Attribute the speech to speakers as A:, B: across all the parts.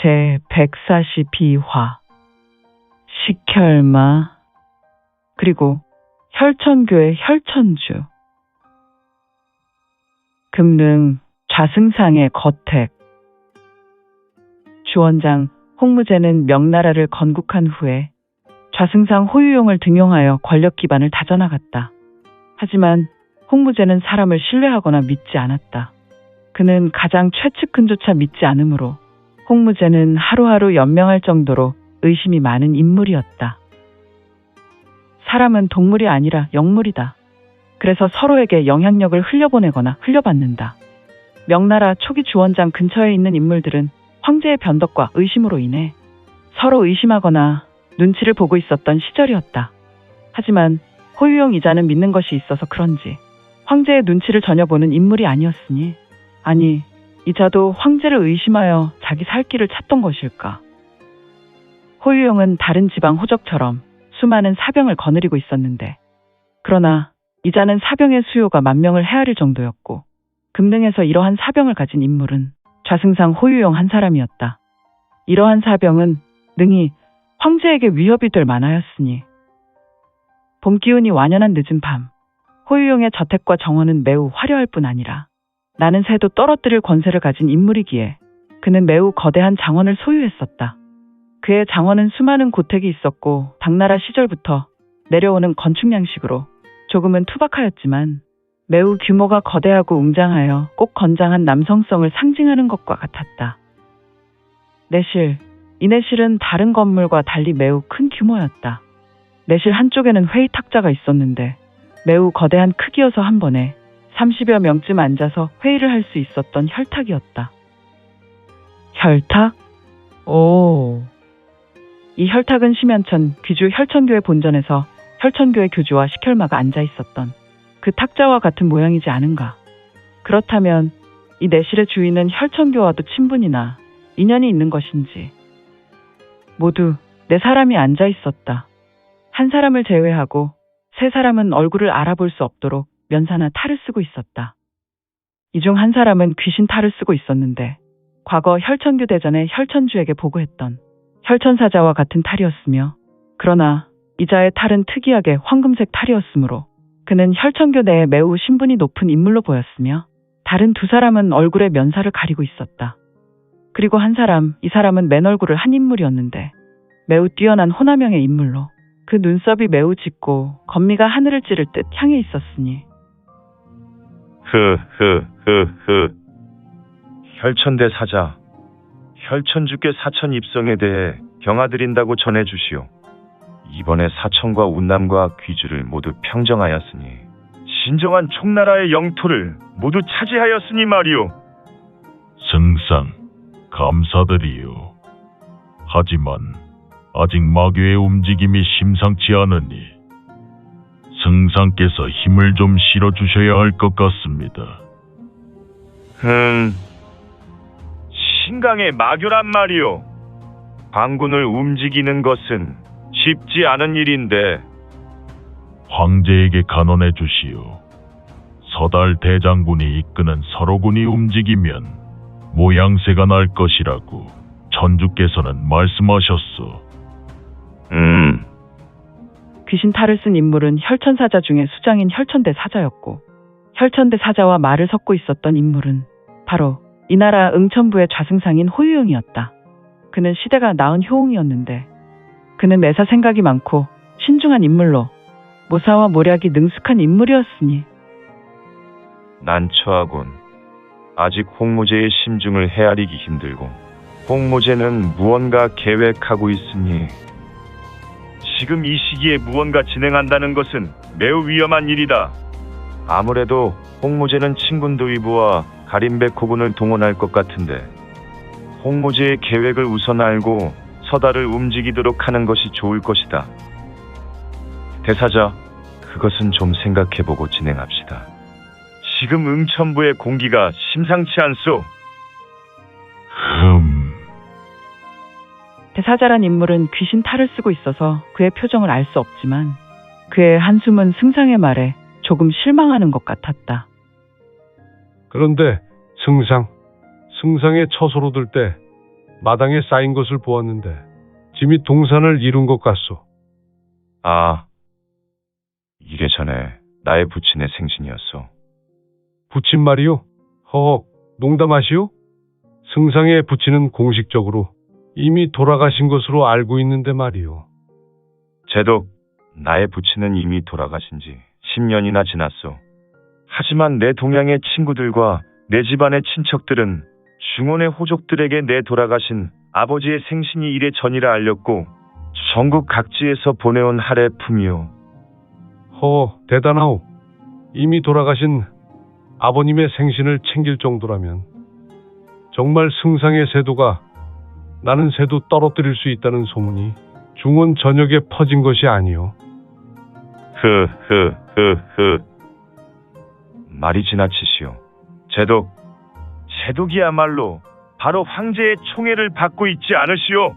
A: 제142화 식혈마 그리고 혈천교의 혈천주 금릉 좌승상의 거택 주원장 홍무제는 명나라를 건국한 후에 좌승상 호유용을 등용하여 권력 기반을 다져나갔다. 하지만 홍무제는 사람을 신뢰하거나 믿지 않았다. 그는 가장 최측근조차 믿지 않으므로 홍무제는 하루하루 연명할 정도로 의심이 많은 인물이었다. 사람은 동물이 아니라 영물이다. 그래서 서로에게 영향력을 흘려보내거나 흘려받는다. 명나라 초기 주원장 근처에 있는 인물들은 황제의 변덕과 의심으로 인해 서로 의심하거나 눈치를 보고 있었던 시절이었다. 하지만 호유용 이자는 믿는 것이 있어서 그런지 황제의 눈치를 전혀 보는 인물이 아니었으니, 아니, 이자도 황제를 의심하여 자기 살 길을 찾던 것일까? 호유용은 다른 지방 호적처럼 수많은 사병을 거느리고 있었는데, 그러나 이자는 사병의 수요가 10,000명을 헤아릴 정도였고, 금릉에서 이러한 사병을 가진 인물은 좌승상 호유용 한 사람이었다. 이러한 사병은 능히 황제에게 위협이 될 만하였으니, 봄 기운이 완연한 늦은 밤, 호유용의 저택과 정원은 매우 화려할 뿐 아니라 나는 새도 떨어뜨릴 권세를 가진 인물이기에 그는 매우 거대한 장원을 소유했었다. 그의 장원은 수많은 고택이 있었고 당나라 시절부터 내려오는 건축 양식으로 조금은 투박하였지만 매우 규모가 거대하고 웅장하여 꼭 건장한 남성성을 상징하는 것과 같았다. 내실, 이 내실은 다른 건물과 달리 매우 큰 규모였다. 내실 한쪽에는 회의 탁자가 있었는데 매우 거대한 크기여서 한 번에 30여 명쯤 앉아서 회의를 할 수 있었던 혈탁이었다. 혈탁? 오. 이 혈탁은 심연천 귀주 혈천교의 본전에서 혈천교의 교주와 식혈마가 앉아 있었던 그 탁자와 같은 모양이지 않은가. 그렇다면 이 내실의 주인은 혈천교와도 친분이나 인연이 있는 것인지. 모두 4사람이 앉아 있었다. 한 사람을 제외하고 3사람은 얼굴을 알아볼 수 없도록 면사나 탈을 쓰고 있었다. 이 중 한 사람은 귀신 탈을 쓰고 있었는데 과거 혈천교 대전에 혈천주에게 보고했던 혈천사자와 같은 탈이었으며, 그러나 이자의 탈은 특이하게 황금색 탈이었으므로 그는 혈천교 내에 매우 신분이 높은 인물로 보였으며, 다른 2사람은 얼굴에 면사를 가리고 있었다. 그리고 한 사람, 이 사람은 맨 얼굴을 한 인물이었는데 매우 뛰어난 호남형의 인물로 그 눈썹이 매우 짙고 건미가 하늘을 찌를 듯 향해 있었으니.
B: 혈천대 사자, 혈천주께 사천 입성에 대해 경하드린다고 전해주시오. 이번에 사천과 운남과 귀주를 모두 평정하였으니 진정한 총나라의 영토를 모두 차지하였으니 말이오.
C: 승상, 감사드리오. 하지만 아직 마귀의 움직임이 심상치 않으니 승상께서 힘을 좀 실어주셔야 할 것 같습니다.
B: 신강의 마교란 말이오. 광군을 움직이는 것은 쉽지 않은 일인데.
C: 황제에게 간언해 주시오. 서달 대장군이 이끄는 서로군이 움직이면 모양새가 날 것이라고 천주께서는 말씀하셨소.
A: 귀신 탈을 쓴 인물은 혈천사자 중에 수장인 혈천대 사자였고, 혈천대 사자와 말을 섞고 있었던 인물은 바로 이 나라 응천부의 좌승상인 호유용이었다. 그는 시대가 낳은 효웅이었는데 그는 매사 생각이 많고 신중한 인물로 모사와 모략이 능숙한 인물이었으니.
B: 난처하군. 아직 홍무제의 심중을 헤아리기 힘들고 홍무제는 무언가 계획하고 있으니 지금 이 시기에 무언가 진행한다는 것은 매우 위험한 일이다. 아무래도 홍무제는 친군도 위부와 가림백 고군을 동원할 것 같은데 홍무제의 계획을 우선 알고 서달을 움직이도록 하는 것이 좋을 것이다. 대사자, 그것은 좀 생각해보고 진행합시다. 지금 응천부의 공기가 심상치 않소.
A: 대사자란 인물은 귀신 탈을 쓰고 있어서 그의 표정을 알 수 없지만 그의 한숨은 승상의 말에 조금 실망하는 것 같았다.
D: 그런데 승상의 처소로 들 때 마당에 쌓인 것을 보았는데 짐이 동산을 이룬 것 같소.
B: 아, 이게 전에 나의 부친의 생신이었소.
D: 부친 말이요? 허헉, 농담하시오? 승상의 부친은 공식적으로 이미 돌아가신 것으로 알고 있는데 말이요.
B: 제독, 나의 부친은 이미 돌아가신 지 10년이나 지났소. 하지만 내 동양의 친구들과 내 집안의 친척들은 중원의 호족들에게 내 돌아가신 아버지의 생신이 이래 전이라 알렸고 전국 각지에서 보내온 할애품이요.
D: 대단하오. 이미 돌아가신 아버님의 생신을 챙길 정도라면 정말 승상의 세도가 나는 새도 떨어뜨릴 수 있다는 소문이 중원 전역에 퍼진 것이 아니오.
B: 말이 지나치시오. 제독이야말로 바로 황제의 총애를 받고 있지 않으시오.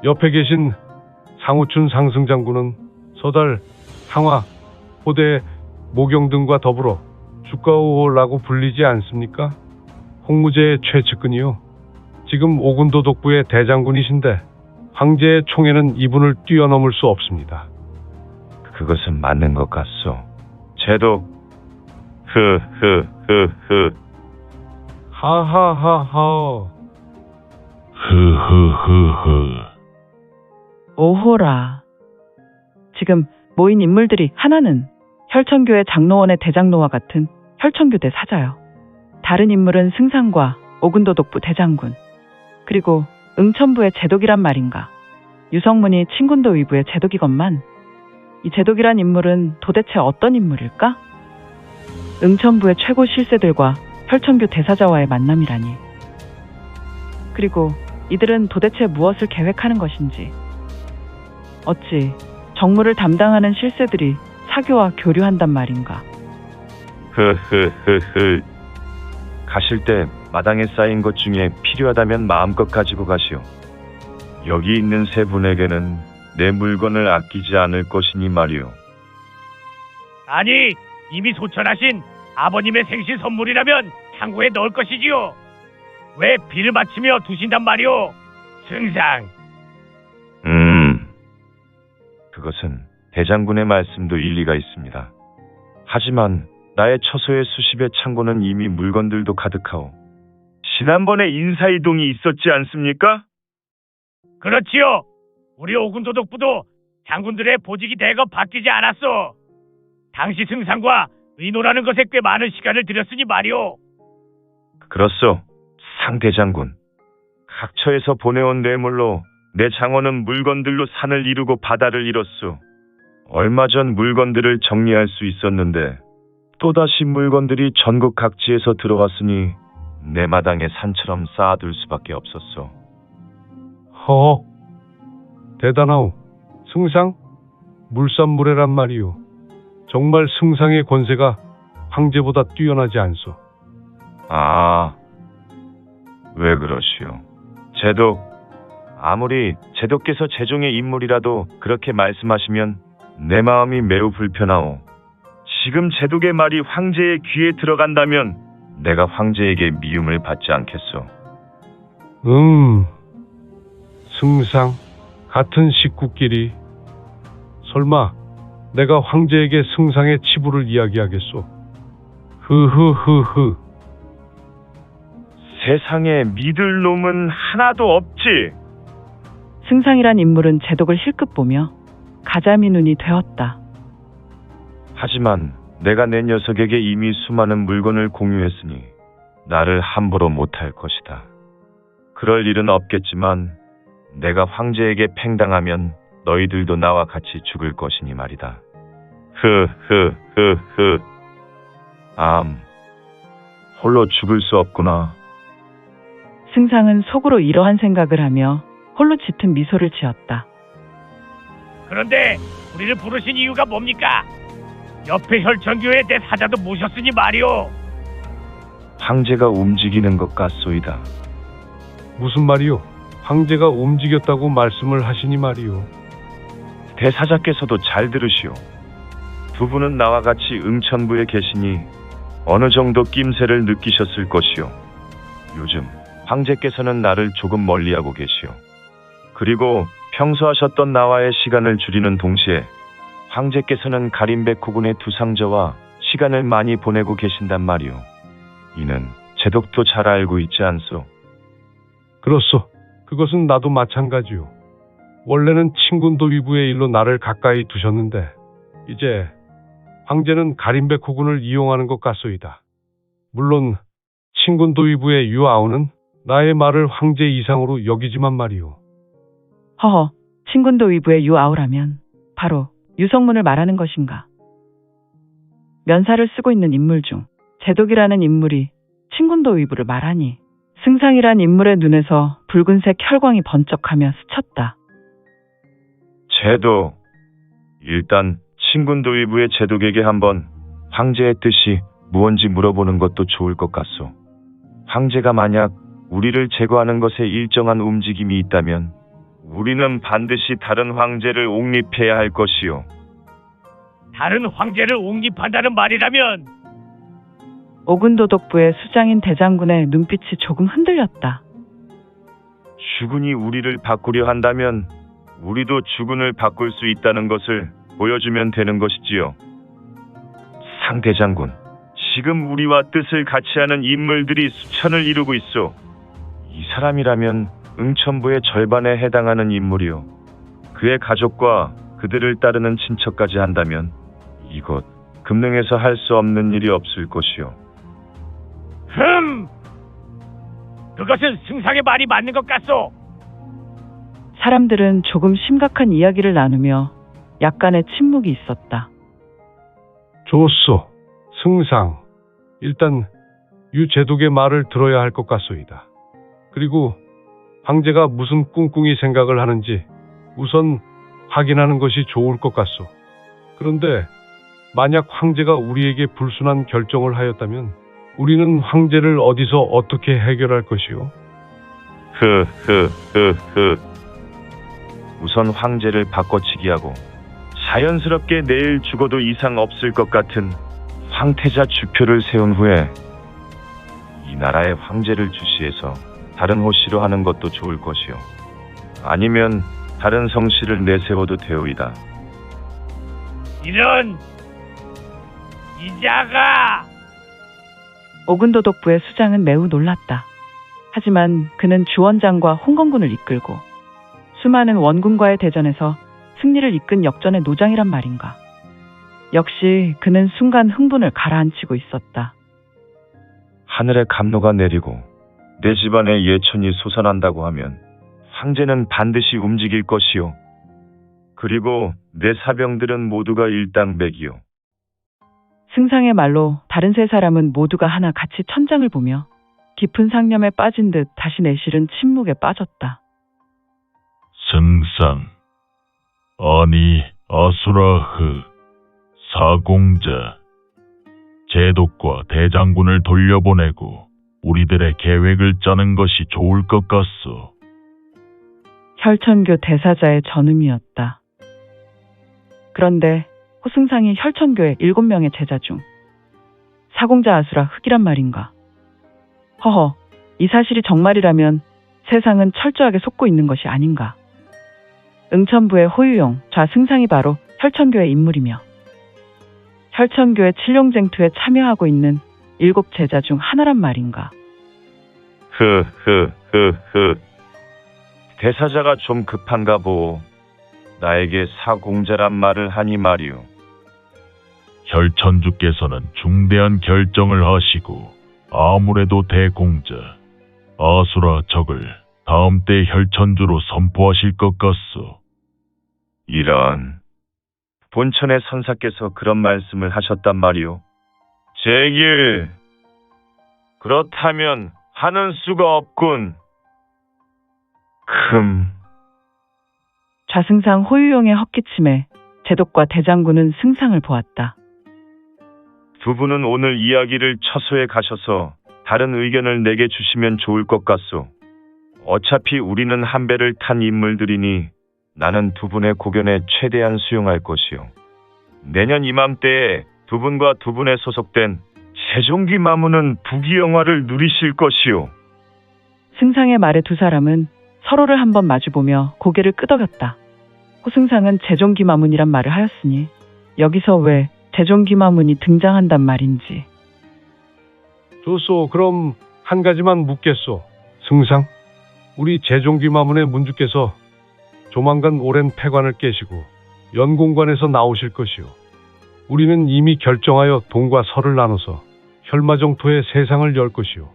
D: 옆에 계신 상우춘 상승장군은 서달, 상화, 호대, 모경 등과 더불어 주가오라고 불리지 않습니까? 홍무제의 최측근이요. 지금 오군도독부의 대장군이신데 황제의 총애는 이분을 뛰어넘을 수 없습니다.
B: 그것은 맞는 것 같소. 제독.
D: 하하하하.
A: 오호라. 지금 모인 인물들이 하나는 혈천교의 장로원의 대장로와 같은 혈천교대 사자요. 다른 인물은 승상과 오군도독부 대장군, 그리고 응천부의 제독이란 말인가. 유성문이 친군도 위부의 제독이건만 이 제독이란 인물은 도대체 어떤 인물일까? 응천부의 최고 실세들과 혈천교 대사자와의 만남이라니. 그리고 이들은 도대체 무엇을 계획하는 것인지. 어찌 정무를 담당하는 실세들이 사교와 교류한단 말인가.
B: 가실 때 마당에 쌓인 것 중에 필요하다면 마음껏 가지고 가시오. 여기 있는 세 분에게는 내 물건을 아끼지 않을 것이니 말이오.
E: 아니, 이미 소천하신 아버님의 생신 선물이라면 창고에 넣을 것이지요. 왜 비를 맞추며 두신단 말이오, 승상?
B: 그것은 대장군의 말씀도 일리가 있습니다. 하지만 나의 처소의 수십의 창고는 이미 물건들도 가득하오. 지난번에 인사이동이 있었지 않습니까?
E: 그렇지요. 우리 오군도독부도 장군들의 보직이 대거 바뀌지 않았소. 당시 승상과 의논하는 것에 꽤 많은 시간을 들였으니 말이오.
B: 그렇소, 상대장군. 각처에서 보내온 뇌물로 내 장원은 물건들로 산을 이루고 바다를 이뤘소. 얼마 전 물건들을 정리할 수 있었는데 또다시 물건들이 전국 각지에서 들어왔으니 내 마당에 산처럼 쌓아둘 수밖에 없었소.
D: 대단하오. 승상? 물산물해란 말이오. 정말 승상의 권세가 황제보다 뛰어나지 않소.
B: 왜 그러시오? 제독, 아무리 제독께서 제종의 인물이라도 그렇게 말씀하시면 내 마음이 매우 불편하오. 지금 제독의 말이 황제의 귀에 들어간다면 내가 황제에게 미움을 받지 않겠소.
D: 승상, 같은 식구끼리 설마 내가 황제에게 승상의 치부를 이야기하겠소?
B: 세상에 믿을 놈은 하나도 없지.
A: 승상이란 인물은 제독을 힐끗 보며 가자미 눈이 되었다.
B: 하지만 내가 내 녀석에게 이미 수많은 물건을 공유했으니 나를 함부로 못할 것이다. 그럴 일은 없겠지만 내가 황제에게 팽당하면 너희들도 나와 같이 죽을 것이니 말이다. 홀로 죽을 수 없구나.
A: 승상은 속으로 이러한 생각을 하며 홀로 짙은 미소를 지었다.
E: 그런데 우리를 부르신 이유가 뭡니까? 옆에 혈천교의 내 사자도 모셨으니 말이오.
B: 황제가 움직이는 것 같소이다.
D: 무슨 말이오? 황제가 움직였다고 말씀을 하시니 말이오.
B: 대사자께서도 잘 들으시오. 두 분은 나와 같이 응천부에 계시니 어느 정도 낌새를 느끼셨을 것이오. 요즘 황제께서는 나를 조금 멀리하고 계시오. 그리고 평소 하셨던 나와의 시간을 줄이는 동시에 황제께서는 가림백 후군의 두상저와 시간을 많이 보내고 계신단 말이오. 이는 제독도 잘 알고 있지 않소?
D: 그렇소. 그것은 나도 마찬가지요. 원래는 친군도 위부의 일로 나를 가까이 두셨는데 이제 황제는 가림백 후군을 이용하는 것 같소이다. 물론 친군도 위부의 유아우는 나의 말을 황제 이상으로 여기지만 말이오.
A: 허허, 친군도 위부의 유아우라면 바로 유성문을 말하는 것인가? 면사를 쓰고 있는 인물 중 제독이라는 인물이 친군도 위부를 말하니 승상이란 인물의 눈에서 붉은색 혈광이 번쩍하며 스쳤다.
B: 제독, 일단 친군도 위부의 제독에게 한번 황제의 뜻이 무언지 물어보는 것도 좋을 것 같소. 황제가 만약 우리를 제거하는 것에 일정한 움직임이 있다면 우리는 반드시 다른 황제를 옹립해야 할 것이요.
E: 다른 황제를 옹립한다는 말이라면
A: 오군도독부의 수장인 대장군의 눈빛이 조금 흔들렸다.
B: 주군이 우리를 바꾸려 한다면 우리도 주군을 바꿀 수 있다는 것을 보여주면 되는 것이지요. 상대장군, 지금 우리와 뜻을 같이 하는 인물들이 수천을 이루고 있어. 이 사람이라면 응천부의 절반에 해당하는 인물이요. 그의 가족과 그들을 따르는 친척까지 한다면 이곳 금능에서 할 수 없는 일이 없을 것이요.
E: 그것은 승상의 말이 맞는 것 같소.
A: 사람들은 조금 심각한 이야기를 나누며 약간의 침묵이 있었다.
D: 좋소. 승상. 일단 유제독의 말을 들어야 할 것 같소이다. 그리고 황제가 무슨 꿍꿍이 생각을 하는지 우선 확인하는 것이 좋을 것 같소. 그런데 만약 황제가 우리에게 불순한 결정을 하였다면 우리는 황제를 어디서 어떻게 해결할 것이오?
B: 우선 황제를 바꿔치기 하고 자연스럽게 내일 죽어도 이상 없을 것 같은 황태자 주표를 세운 후에 이 나라의 황제를 주시해서 다른 호씨로 하는 것도 좋을 것이요. 아니면 다른 성씨를 내세워도 되오이다.
E: 이런 이자가
A: 오군도독부의 수장은 매우 놀랐다. 하지만 그는 주원장과 홍건군을 이끌고 수많은 원군과의 대전에서 승리를 이끈 역전의 노장이란 말인가. 역시 그는 순간 흥분을 가라앉히고 있었다.
B: 하늘에 감로가 내리고 내 집안에 예천이 솟아난다고 하면 황제는 반드시 움직일 것이요. 그리고 내 사병들은 모두가 일당백이요.
A: 승상의 말로 다른 세 사람은 모두가 하나 같이 천장을 보며 깊은 상념에 빠진 듯 다시 내실은 침묵에 빠졌다.
C: 승상, 아니 아수라흐, 사공자, 제독과 대장군을 돌려보내고 우리들의 계획을 짜는 것이 좋을 것 같소.
A: 혈천교 대사자의 전음이었다. 그런데 호승상이 혈천교의 7명의 제자 중 사공자 아수라 흑이란 말인가? 허허, 이 사실이 정말이라면 세상은 철저하게 속고 있는 것이 아닌가? 응천부의 호유용, 좌승상이 바로 혈천교의 인물이며 혈천교의 칠룡쟁투에 참여하고 있는 7 제자 중 하나란 말인가?
B: 대사자가 좀 급한가 보오. 나에게 사공자란 말을 하니 말이오.
C: 혈천주께서는 중대한 결정을 하시고 아무래도 대공자, 아수라 적을 다음 때 혈천주로 선포하실 것 같소.
B: 이런, 본천의 선사께서 그런 말씀을 하셨단 말이오. 제길, 그렇다면 하는 수가 없군.
A: 좌승상 호유용의 헛기침에 제독과 대장군은 승상을 보았다.
B: 두 분은 오늘 이야기를 처소에 가셔서 다른 의견을 내게 주시면 좋을 것 같소. 어차피 우리는 한 배를 탄 인물들이니 나는 두 분의 고견에 최대한 수용할 것이요. 내년 이맘때에 두 분과 두 분에 소속된 세종기 마무는 부귀영화를 누리실 것이요.
A: 승상의 말에 두 사람은 서로를 한번 마주보며 고개를 끄덕였다. 호승상은 재종기마문이란 말을 하였으니 여기서 왜 재종기마문이 등장한단 말인지.
D: 좋소. 그럼 한 가지만 묻겠소. 승상, 우리 재종기마문의 문주께서 조만간 오랜 폐관을 깨시고 연공관에서 나오실 것이오. 우리는 이미 결정하여 동과 서를 나눠서 혈마정토의 세상을 열 것이오.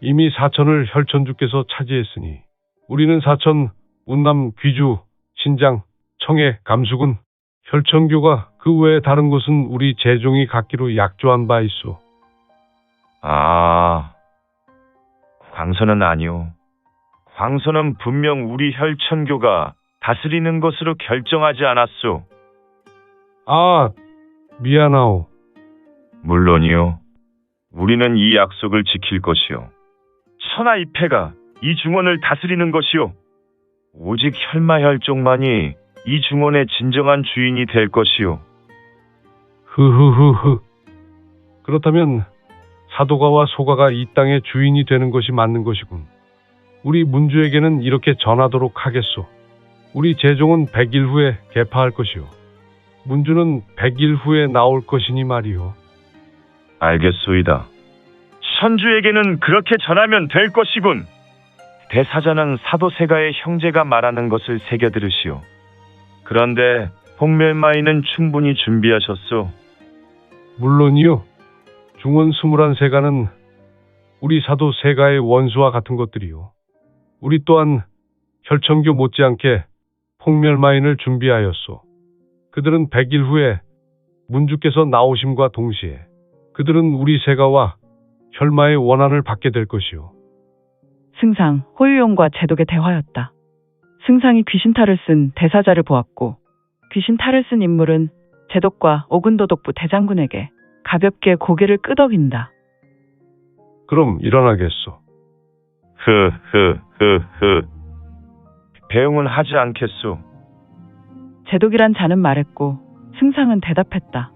D: 이미 사천을 혈천주께서 차지했으니 우리는 사천, 운남, 귀주, 신장, 청해, 감수군, 혈천교가 그 외에 다른 곳은 우리 재종이 갖기로 약조한 바 있소.
B: 아, 광선은 아니오. 광선은 분명 우리 혈천교가 다스리는 것으로 결정하지 않았소.
D: 아, 미안하오.
B: 물론이요. 우리는 이 약속을 지킬 것이오. 천하이패가 이 중원을 다스리는 것이오. 오직 혈마혈족만이 이 중원의 진정한 주인이 될 것이오.
D: 흐흐흐흐. 그렇다면 사도가와 소가가 이 땅의 주인이 되는 것이 맞는 것이군. 우리 문주에게는 이렇게 전하도록 하겠소. 우리 재종은 100일 후에 개파할 것이오. 문주는 100일 후에 나올 것이니 말이오.
B: 알겠소이다. 천주에게는 그렇게 전하면 될 것이군. 대사자는 사도세가의 형제가 말하는 것을 새겨 들으시오. 그런데 홍멸마이는 충분히 준비하셨소.
D: 물론이요. 중원 21세가는 우리 사도 세가의 원수와 같은 것들이요. 우리 또한 혈천교 못지않게 폭멸마인을 준비하였소. 그들은 100일 후에 문주께서 나오심과 동시에 그들은 우리 세가와 혈마의 원한을 받게 될 것이요.
A: 승상, 호유용과 제독의 대화였다. 승상이 귀신탈을 쓴 대사자를 보았고 귀신탈을 쓴 인물은 제독과 오군도독부 대장군에게 가볍게 고개를 끄덕인다.
D: 그럼 일어나겠소.
B: 흐흐흐흐. 배웅은 하지 않겠소.
A: 제독이란 자는 말했고 승상은 대답했다.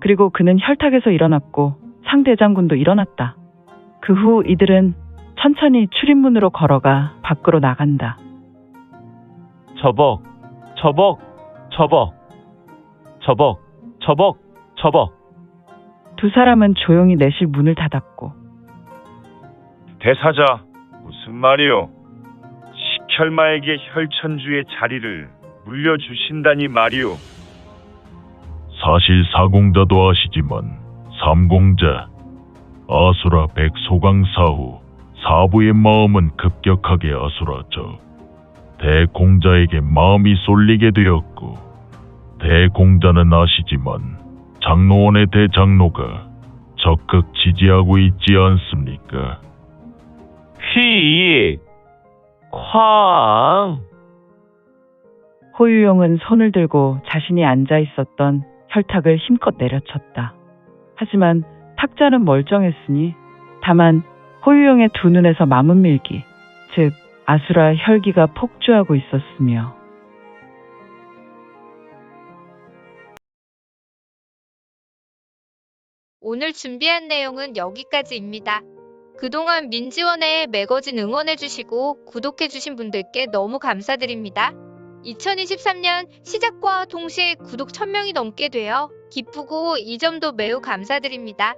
A: 그리고 그는 혈탁에서 일어났고 상대장군도 일어났다. 그 후 이들은 천천히 출입문으로 걸어가 밖으로 나간다.
F: 저벅, 저벅, 저벅, 저벅, 저벅, 저벅.
A: 두 사람은 조용히 내실 문을 닫았고
B: 대사자, 무슨 말이오? 식혈마에게 혈천주의 자리를 물려주신다니 말이오.
C: 사실 사공자도 아시지만 삼공자 아수라 백소강사후 사부의 마음은 급격하게 아수라져 대공자에게 마음이 쏠리게 되었고 대공자는 아시지만 장로원의 대장로가 적극 지지하고 있지 않습니까?
F: 휘, 쾅.
A: 호유용은 손을 들고 자신이 앉아 있었던 혈탁을 힘껏 내려쳤다. 하지만 탁자는 멀쩡했으니 다만 호유용의 두 눈에서 마문밀기, 즉 아수라 혈기가 폭주하고 있었으며
G: 오늘 준비한 내용은 여기까지입니다. 그동안 민지원에 매거진 응원해주시고 구독해주신 분들께 너무 감사드립니다. 2023년 시작과 동시에 구독 1000명이 넘게 되어 기쁘고 이 점도 매우 감사드립니다.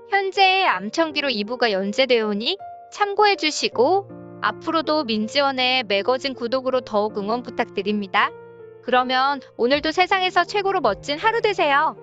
G: 현재 암청기로 2부가 연재되오니 참고해주시고 앞으로도 민지원의 매거진 구독으로 더욱 응원 부탁드립니다. 그러면 오늘도 세상에서 최고로 멋진 하루 되세요.